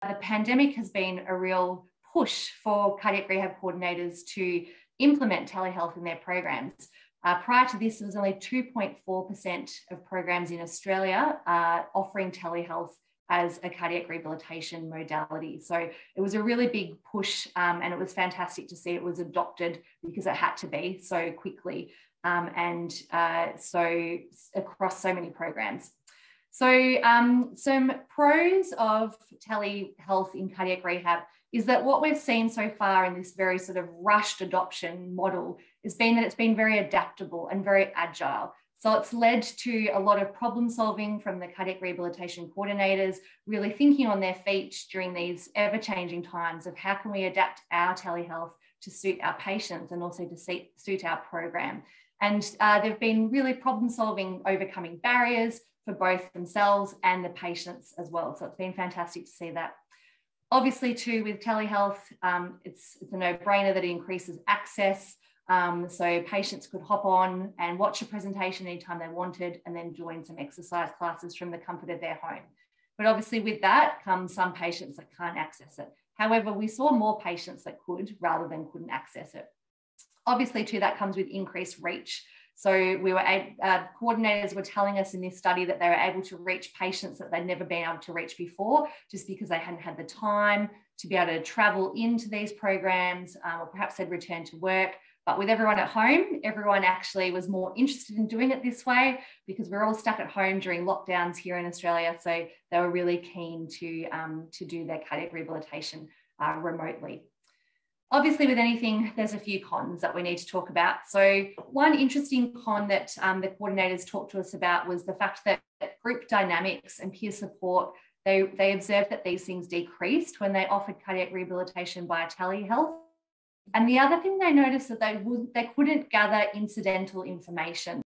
the pandemic has been a real push for cardiac rehab coordinators to implement telehealth in their programs. Prior to this, there was only 2.4% of programs in Australia offering telehealth as a cardiac rehabilitation modality. So it was a really big push, and it was fantastic to see it was adopted because it had to be so quickly, so across so many programs. So some pros of telehealth in cardiac rehab is that what we've seen so far in this very sort of rushed adoption model has been that it's been very adaptable and very agile. So it's led to a lot of problem solving from the cardiac rehabilitation coordinators, really thinking on their feet during these ever-changing times of how can we adapt our telehealth to suit our patients and also to suit our program. And they've been really problem solving, overcoming barriers for both themselves and the patients as well. So it's been fantastic to see that. Obviously too, with telehealth, it's a no-brainer that it increases access. So patients could hop on and watch a presentation anytime they wanted and then join some exercise classes from the comfort of their home. But obviously with that comes some patients that can't access it. However, we saw more patients that could rather than couldn't access it. Obviously too, that comes with increased reach. So coordinators were telling us in this study that they were able to reach patients that they'd never been able to reach before, just because they hadn't had the time to be able to travel into these programs, or perhaps they'd return to work. But with everyone at home, everyone actually was more interested in doing it this way because we're all stuck at home during lockdowns here in Australia. So they were really keen to do their cardiac rehabilitation remotely. Obviously, with anything, there's a few cons that we need to talk about. So one interesting con that the coordinators talked to us about was the fact that group dynamics and peer support, they observed that these things decreased when they offered cardiac rehabilitation via telehealth. And the other thing they noticed that they couldn't gather incidental information.